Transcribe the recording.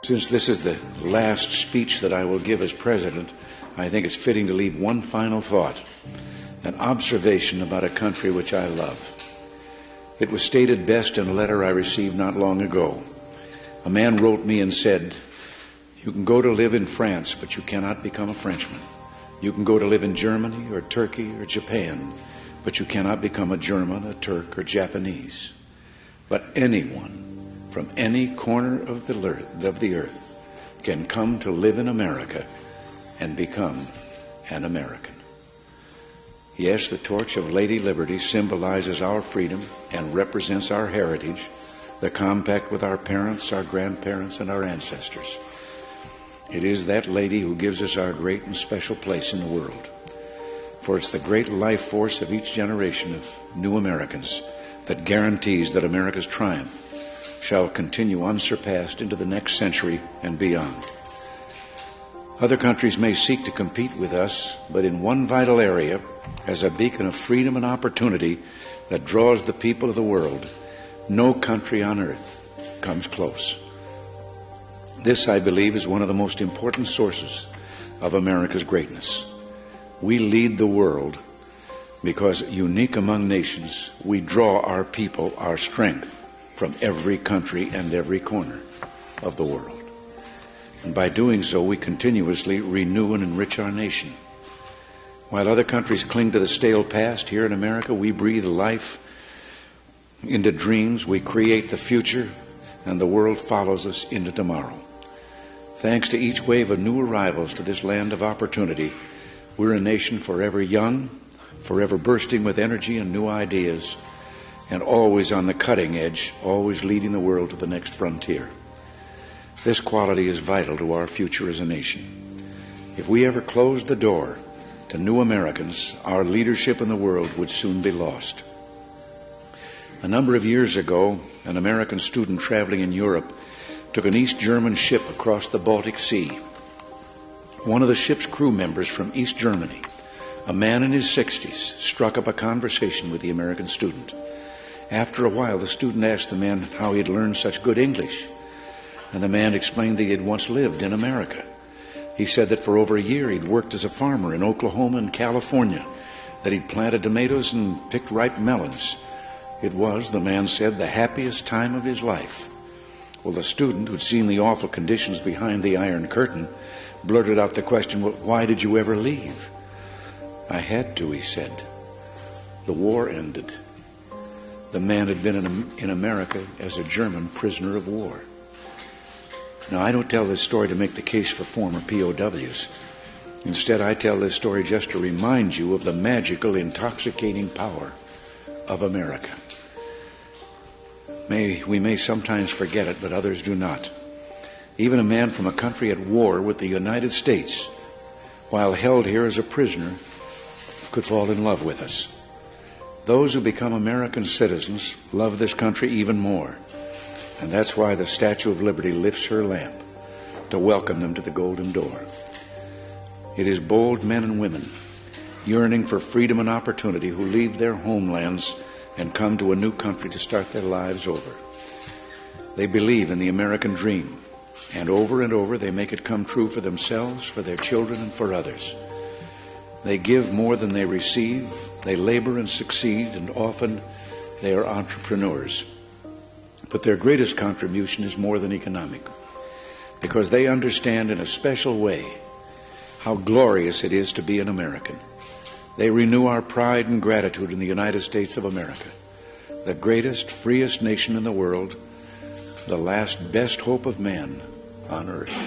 Since this is the last speech that I will give as president, I think it's fitting to leave one final thought, an observation about a country which I love. It was stated best in a letter I received not long ago. A man wrote me and said, "You can go to live in France, but you cannot become a Frenchman. You can go to live in Germany or Turkey or Japan, but you cannot become a German, a Turk, or Japanese. But anyone from any corner of the earth can come to live in America and become an American." Yes, the torch of Lady Liberty symbolizes our freedom and represents our heritage, the compact with our parents, our grandparents, and our ancestors. It is that lady who gives us our great and special place in the world. For it's the great life force of each generation of new Americans that guarantees that America's triumph shall continue unsurpassed into the next century and beyond. Other countries may seek to compete with us, but in one vital area, as a beacon of freedom and opportunity that draws the people of the world, no country on earth comes close. This, I believe, is one of the most important sources of America's greatness. We lead the world because, unique among nations, we draw our people, our strength, from every country and every corner of the world. And by doing so, we continuously renew and enrich our nation. While other countries cling to the stale past, here in America, we breathe life into dreams, we create the future, and the world follows us into tomorrow. Thanks to each wave of new arrivals to this land of opportunity, we're a nation forever young, forever bursting with energy and new ideas, and always on the cutting edge, always leading the world to the next frontier. This quality is vital to our future as a nation. If we ever closed the door to new Americans, our leadership in the world would soon be lost. A number of years ago, an American student traveling in Europe took an East German ship across the Baltic Sea. One of the ship's crew members from East Germany, a man in his 60s, struck up a conversation with the American student. After a while, the student asked the man how he had learned such good English, and the man explained that he had once lived in America. He said that for over a year he'd worked as a farmer in Oklahoma and California, that he'd planted tomatoes and picked ripe melons. It was, the man said, the happiest time of his life. Well, the student, who'd seen the awful conditions behind the Iron Curtain, blurted out the question, "Well, why did you ever leave?" "I had to," he said. "The war ended." The man had been in America as a German prisoner of war. Now, I don't tell this story to make the case for former POWs. Instead, I tell this story just to remind you of the magical, intoxicating power of America. We may sometimes forget it, but others do not. Even a man from a country at war with the United States, while held here as a prisoner, could fall in love with us. Those who become American citizens love this country even more. And that's why the Statue of Liberty lifts her lamp to welcome them to the Golden Door. It is bold men and women yearning for freedom and opportunity who leave their homelands and come to a new country to start their lives over. They believe in the American dream, and over they make it come true for themselves, for their children, and for others. They give more than they receive, they labor and succeed, and often they are entrepreneurs. But their greatest contribution is more than economic, because they understand in a special way how glorious it is to be an American. They renew our pride and gratitude in the United States of America, the greatest, freest nation in the world, the last best hope of man on earth.